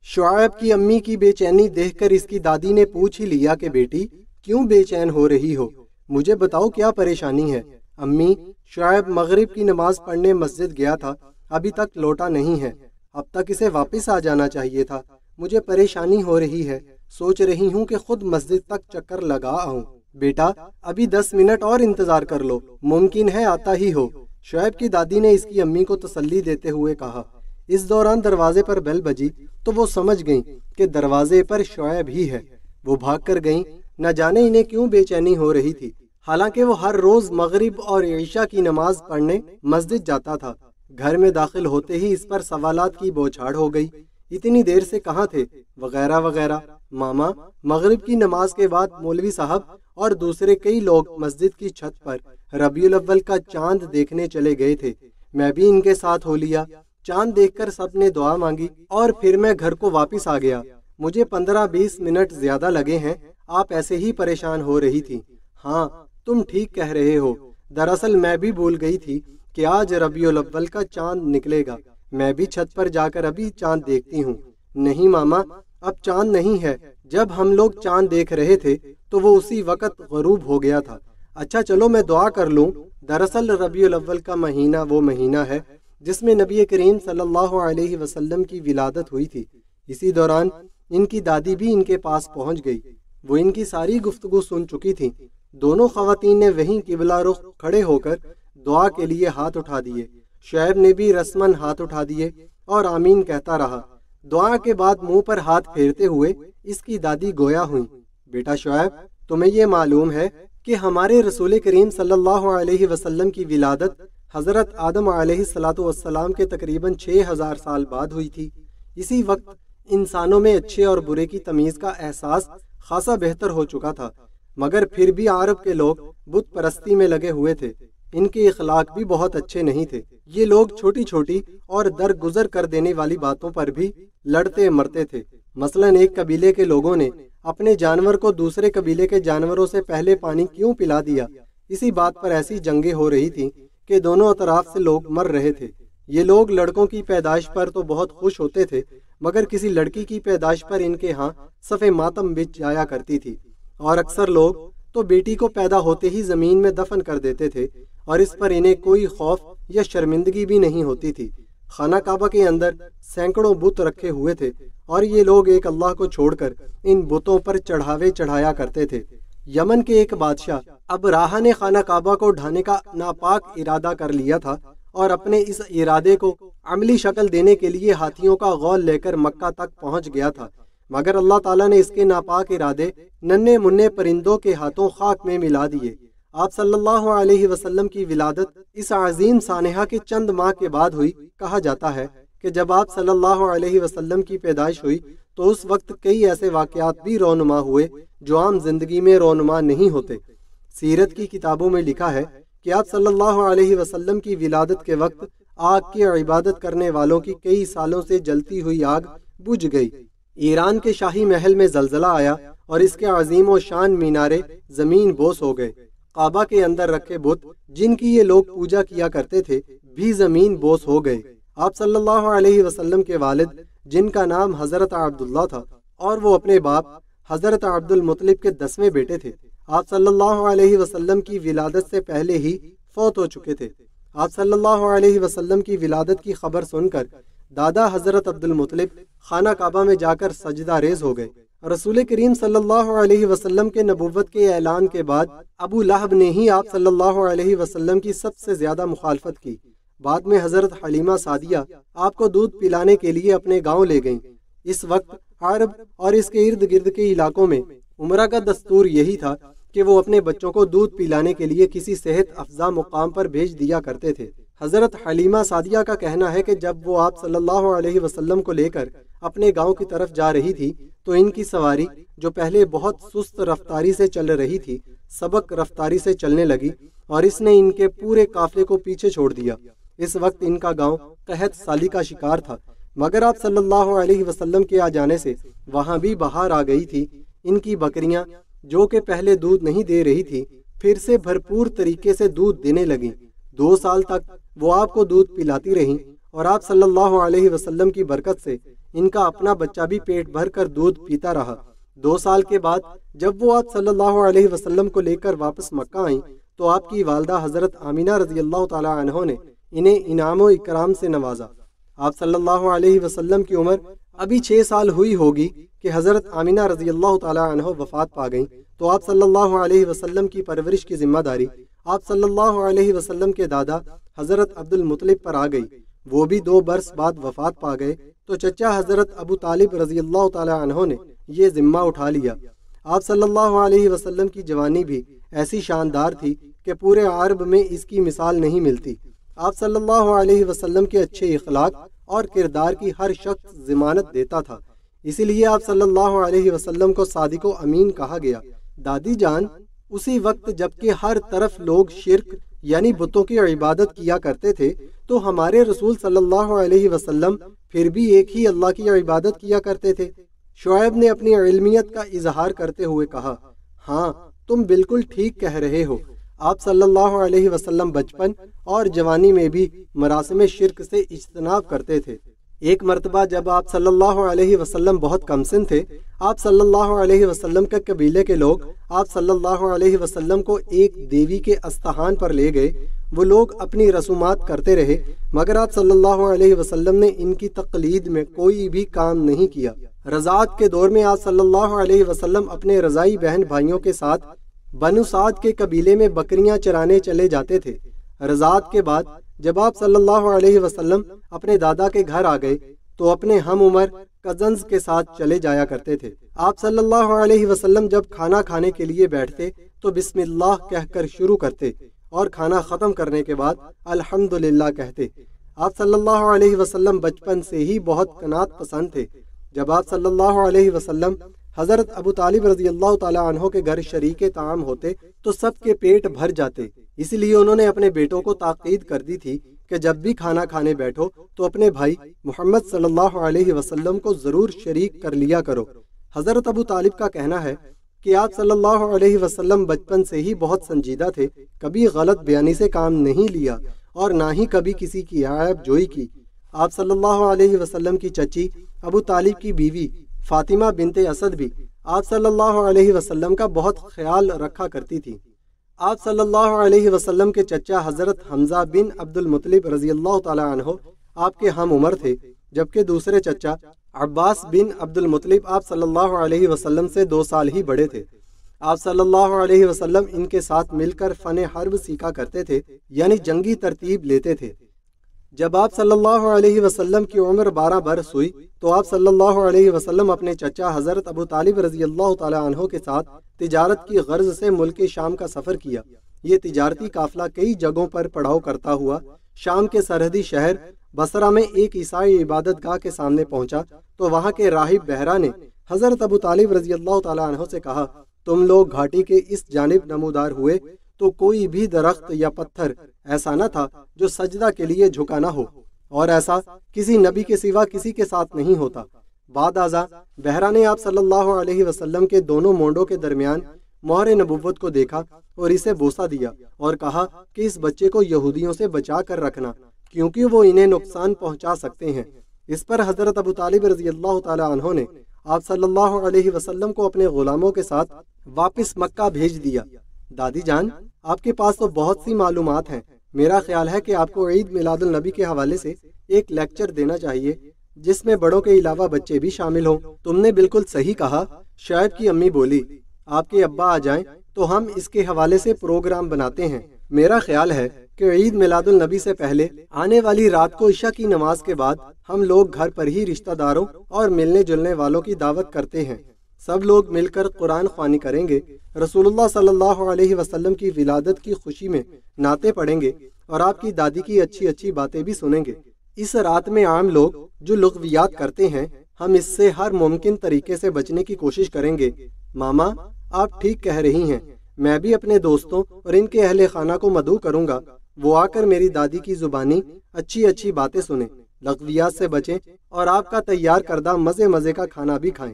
शुआयब की अम्मी की बेचैनी देखकर इसकी दादी ने पूछ ही लिया कि बेटी क्यों बेचैन हो रही हो, मुझे बताओ क्या परेशानी है। अम्मी, शुआयब मगरिब की नमाज पढ़ने मस्जिद गया था, अभी तक लौटा नहीं है, अब तक इसे वापस आ जाना चाहिए था। मुझे परेशानी हो रही है, सोच रही हूँ कि खुद मस्जिद तक चक्कर लगा आऊं। बेटा अभी 10 मिनट और इंतजार कर लो, मुमकिन है आता ही हो, शुआयब की दादी ने इसकी अम्मी को तसल्ली देते हुए कहा। इस दौरान दरवाजे पर बेल बजी तो वो समझ गईं कि दरवाजे पर शुआयब ही है। वो भाग कर गईं, न जाने इन्हें क्यों बेचैनी हो रही थी। हालांकि वो हर रोज मगरिब और ईशा की नमाज पढ़ने मस्जिद जाता था। घर में दाखिल होते ही इस पर सवालात की बौछार हो गई, इतनी देर से कहाँ थे, वगैरह वगैरह। मामा, मगरिब की नमाज के बाद मौलवी साहब और दूसरे कई लोग मस्जिद की छत पर रबीउल अव्वल का चांद देखने चले गए थे, मैं भी इनके साथ हो लिया। चांद देखकर सबने दुआ मांगी और फिर मैं घर को वापस आ गया। मुझे 15-20 मिनट ज्यादा लगे हैं, आप ऐसे ही परेशान हो रही थी। हाँ, तुम ठीक कह रहे हो, दरअसल मैं भी भूल गई थी कि आज रबीउल अव्वल का चांद निकलेगा। मैं भी छत पर जाकर अभी चांद देखती हूँ। नहीं मामा, अब चांद नहीं है, जब हम लोग चांद देख रहे थे तो वो उसी वक्त गरूब हो गया था। अच्छा चलो मैं दुआ कर लूँ। दरअसल रबीउल अव्वल का महीना वो महीना है जिसमें नबी करीम सल्लल्लाहु अलैहि वसल्लम की विलादत हुई थी। इसी दौरान इनकी दादी भी इनके पास पहुंच गई। वो इनकी सारी गुफ्तगू सुन चुकी थी। दोनों खवातीन ने वहीं किबला रुख खड़े होकर दुआ के लिए हाथ उठा दिए। शुआयब ने भी रस्मन हाथ उठा दिए और आमीन कहता रहा। दुआ के बाद मुंह पर हाथ फेरते हुए इसकी दादी गोया हुई। बेटा शुआयब, तुम्हें ये मालूम है कि हमारे रसूल करीम सल्लल्लाहु अलैहि वसल्लम की विलादत हजरत आदम अलैहिस्सलातु वस्सलाम के तकरीबन 6000 साल बाद हुई थी। इसी वक्त इंसानों में अच्छे और बुरे की तमीज का एहसास खासा बेहतर हो चुका था, मगर फिर भी अरब के लोग बुत परस्ती में लगे हुए थे। इनके इखलाक भी बहुत अच्छे नहीं थे। ये लोग छोटी छोटी और दरगुजर कर देने वाली बातों पर भी लड़ते मरते थे। मसलन एक कबीले के लोगों ने अपने जानवर को दूसरे कबीले के जानवरों से पहले पानी क्यों पिला दिया। इसी बात पर ऐसी जंगें हो रही थी कि दोनों अतराफ से लोग मर रहे थे। ये लोग लड़कों की पैदाइश पर तो बहुत खुश होते थे, मगर किसी लड़की की पैदाइश पर इनके यहाँ सफ़े मातम बिछ जाया करती थी। और अक्सर लोग तो बेटी को पैदा होते ही जमीन में दफन कर देते थे और इस पर इन्हें कोई खौफ या शर्मिंदगी भी नहीं होती थी। खाना काबा के अंदर सैकड़ों बुत रखे हुए थे और ये लोग एक अल्लाह को छोड़कर इन बुतों पर चढ़ावे चढ़ाया करते थे। यमन के एक बादशाह अबराहा ने खाना काबा को ढाने का नापाक इरादा कर लिया था और अपने इस इरादे को अमली शक्ल देने के लिए हाथियों का गौल लेकर मक्का तक पहुंच गया था, मगर अल्लाह ताला ने इसके नापाक इरादे नन्हे मुन्ने परिंदों के हाथों खाक में मिला दिए। आप सल्लल्लाहु अलैहि वसल्लम की विलादत इस अजीम सानेहा के चंद माह के बाद हुई। कहा जाता है कि जब आप सल्लल्लाहु अलैहि वसल्लम की पैदाइश हुई तो उस वक्त कई ऐसे वाकयात भी रोनुमा हुए जो आम जिंदगी में रोनुमा नहीं होते। सीरत की किताबों में लिखा है कि आप सल्लल्लाहु अलैहि वसल्लम की विलादत के वक्त आग की इबादत करने वालों की कई सालों से जलती हुई आग बुझ गई। ईरान के शाही महल में जलजला आया और इसके अजीम व शान मीनारे जमीन बोस हो गए। काबा के अंदर रखे बुत जिनकी ये लोग पूजा किया करते थे भी जमीन बोस हो गए। आप सल्लल्लाहु अलैहि वसल्लम के वालिद जिनका नाम हजरत अब्दुल्ला था और वो अपने बाप हजरत अब्दुल मुत्तलिब के 10वें बेटे थे, आप सल्लल्लाहु अलैहि वसल्लम की विलादत से पहले ही फौत हो चुके थे। आप सल्लल्लाहु अलैहि वसल्लम की विलादत की खबर सुनकर दादा हजरत अब्दुल मुत्तलिब खाना काबा में जाकर सजदा रेज हो गए। रसूल करीम सल्लल्लाहु अलैहि वसल्लम के नबुव्वत के ऐलान के बाद अबू लहब ने ही आप सल्लल्लाहु अलैहि वसल्लम की सबसे ज्यादा मुखालफत की। बाद में हजरत हलीमा सादिया आपको दूध पिलाने के लिए अपने गांव ले गईं। इस वक्त अरब और इसके इर्द गिर्द के इलाकों में उमरा का दस्तूर यही था कि वो अपने बच्चों को दूध पिलाने के लिए किसी सेहत अफजा मुकाम पर भेज दिया करते थे। हजरत हलीमा सादिया का कहना है कि जब वो आप सल्लल्लाहु अलैहि वसल्लम को लेकर अपने गांव की तरफ जा रही थी तो इनकी सवारी जो पहले बहुत सुस्त रफ्तारी से चल रही थी सबक रफ्तारी से चलने लगी और इसने इनके पूरे काफले को पीछे छोड़ दिया। इस वक्त इनका गांव कहत साली का शिकार था, मगर आप सल्लल्लाहु अलैहि वसल्लम के आ जाने से वहां भी बहार आ गई थी। इनकी बकरियां जो कि पहले दूध नहीं दे रही थी फिर से भरपूर तरीके से दूध देने लगी। 2 साल तक वो आपको दूध पिलाती रहीं और आप सल्लल्लाहु अलैहि वसल्लम की बरकत से ان کا اپنا بچہ بھی پیٹ بھر کر دودھ پیتا رہا۔ 2 سال کے بعد جب وہ آپ صلی اللہ علیہ وسلم کو لے کر واپس مکہ آئیں تو آپ کی والدہ حضرت آمینہ رضی اللہ تعالیٰ عنہ نے انہیں انعام و اکرام سے نوازا۔ آپ صلی اللہ علیہ وسلم کی عمر ابھی 6 سال ہوئی ہوگی کہ حضرت آمینہ رضی اللہ تعالیٰ عنہ وفات پا گئیں، تو آپ صلی اللہ علیہ وسلم کی پرورش کی ذمہ داری آپ صلی اللہ علیہ وسلم کے دادا حضرت عبد المطلب پر آ گئی۔ وہ بھی 2 برس بعد وفات پا گئے تو چچا حضرت ابو طالب رضی اللہ تعالیٰ عنہ نے یہ ذمہ اٹھا لیا۔ آپ صلی اللہ علیہ وسلم کی جوانی بھی ایسی شاندار تھی کہ پورے عرب میں اس کی مثال نہیں ملتی۔ آپ صلی اللہ علیہ وسلم کے اچھے اخلاق اور کردار کی ہر شخص ضمانت دیتا تھا، اسی لیے آپ صلی اللہ علیہ وسلم کو صادق و امین کہا گیا۔ دادی جان، اسی وقت جبکہ ہر طرف لوگ شرک یعنی بتوں کی عبادت کیا کرتے تھے تو ہمارے رسول صلی اللہ علیہ وسلم پھر بھی ایک ہی اللہ کی عبادت کیا کرتے تھے۔ شعیب نے اپنی علمیت کا اظہار کرتے ہوئے کہا، ہاں تم بالکل ٹھیک کہہ رہے ہو۔ آپ صلی اللہ علیہ وسلم بچپن اور جوانی میں بھی مراسم شرک سے اجتناب کرتے تھے۔ ایک مرتبہ جب آپ صلی اللہ علیہ وسلم بہت کم سن تھے، آپ صلی اللہ علیہ وسلم کے قبیلے کے لوگ آپ صلی اللہ علیہ وسلم کو ایک دیوی کے استحان پر لے گئے۔ وہ لوگ اپنی رسومات کرتے رہے مگر آپ صلی اللہ علیہ وسلم نے ان کی تقلید میں کوئی بھی کام نہیں کیا۔ رضاعت کے دور میں آپ صلی اللہ علیہ وسلم اپنے رضائی بہن بھائیوں کے ساتھ بنو سعد کے قبیلے میں بکریاں چرانے چلے جاتے تھے۔ رضاعت کے بعد جب آپ صلی اللہ علیہ وسلم اپنے دادا کے گھر آ گئے تو اپنے ہم عمر کزنز کے ساتھ چلے جایا کرتے تھے۔ آپ صلی اللہ علیہ وسلم جب کھانا کھانے کے لیے بیٹھتے تو بسم اللہ کہہ کر شروع کرتے اور کھانا ختم کرنے کے بعد الحمدللہ کہتے۔ آپ صلی اللہ علیہ وسلم بچپن سے ہی بہت قناعت پسند تھے۔ جب آپ صلی اللہ علیہ وسلم حضرت ابو طالب رضی اللہ تعالیٰ عنہ کے گھر شریک طعام ہوتے تو سب کے پیٹ بھر جاتے، اس لیے انہوں نے اپنے بیٹوں کو تاکید کر دی تھی کہ جب بھی کھانا کھانے بیٹھو تو اپنے بھائی محمد صلی اللہ علیہ وسلم کو ضرور شریک کر لیا کرو۔ حضرت ابو طالب کا کہنا ہے کہ آپ صلی اللہ علیہ وسلم بچپن سے ہی بہت سنجیدہ تھے، کبھی غلط بیانی سے کام نہیں لیا اور نہ ہی کبھی کسی کی عیب جوئی کی۔ آپ صلی اللہ علیہ وسلم کی چچی ابو طالب کی بیوی فاطمہ بنت اسد بھی آپ صلی اللہ علیہ وسلم کا بہت خیال رکھا کرتی تھی۔ آپ صلی اللہ علیہ وسلم کے چچا حضرت حمزہ بن عبد المطلب رضی اللہ تعالیٰ عنہ آپ کے ہم عمر تھے، جبکہ دوسرے چچا عباس بن عبد المطلب آپ صلی اللہ علیہ وسلم سے 2 سال ہی بڑے تھے۔ آپ صلی اللہ علیہ وسلم ان کے ساتھ مل کر فن حرب سیکھا کرتے تھے، یعنی جنگی ترتیب لیتے تھے۔ جب آپ صلی اللہ علیہ وسلم کی عمر 12 برس ہوئی تو آپ صلی اللہ علیہ وسلم اپنے چچا حضرت ابو طالب رضی اللہ تعالیٰ عنہ کے ساتھ تجارت کی غرض سے ملک شام کا سفر کیا۔ یہ تجارتی قافلہ کئی جگہوں پر پڑاؤ کرتا ہوا شام کے سرحدی شہر بصرہ میں ایک عیسائی عبادت گاہ کے سامنے پہنچا تو وہاں کے راہب بہرا نے حضرت ابو طالب رضی اللہ تعالیٰ عنہ سے کہا، تم لوگ گھاٹی کے اس جانب نمودار ہوئے تو کوئی بھی درخت یا پتھر ایسا نہ تھا جو سجدہ کے لیے جھکا نہ ہو، اور ایسا کسی نبی کے سوا کسی کے ساتھ نہیں ہوتا۔ بعد ازاں بہرا نے آپ صلی اللہ علیہ وسلم کے دونوں مونڈوں کے درمیان مہر نبوت کو دیکھا اور اسے بوسہ دیا اور کہا کہ اس بچے کو یہودیوں سے بچا کر رکھنا کیونکہ وہ انہیں نقصان پہنچا سکتے ہیں۔ اس پر حضرت ابو طالب رضی اللہ تعالیٰ عنہ نے آپ صلی اللہ علیہ وسلم کو اپنے غلاموں کے ساتھ واپس مکہ بھیج دیا۔ دادی جان، آپ کے پاس تو بہت سی معلومات ہیں، میرا خیال ہے کہ آپ کو عید میلاد النبی کے حوالے سے ایک لیکچر دینا چاہیے جس میں بڑوں کے علاوہ بچے بھی شامل ہوں۔ تم نے بالکل صحیح کہا، شعیب کی امی بولی، آپ کے ابا آ جائیں تو ہم اس کے حوالے سے پروگرام بناتے ہیں۔ میرا خیال ہے کہ عید میلاد النبی سے پہلے آنے والی رات کو عشاء کی نماز کے بعد ہم لوگ گھر پر ہی رشتہ داروں اور ملنے جلنے والوں کی دعوت کرتے ہیں۔ سب لوگ مل کر قرآن خوانی کریں گے، رسول اللہ صلی اللہ علیہ وسلم کی ولادت کی خوشی میں نعتیں پڑھیں گے اور آپ کی دادی کی اچھی اچھی باتیں بھی سنیں گے۔ اس رات میں عام لوگ جو لغویات کرتے ہیں ہم اس سے ہر ممکن طریقے سے بچنے کی کوشش کریں گے۔ ماما، آپ ٹھیک کہہ رہی ہیں، میں بھی اپنے دوستوں اور ان کے اہل خانہ کو مدعو کروں گا، وہ آ کر میری دادی کی زبانی اچھی اچھی باتیں سنیں، لغویات سے بچیں اور آپ کا تیار کردہ مزے مزے کا کھانا بھی کھائیں۔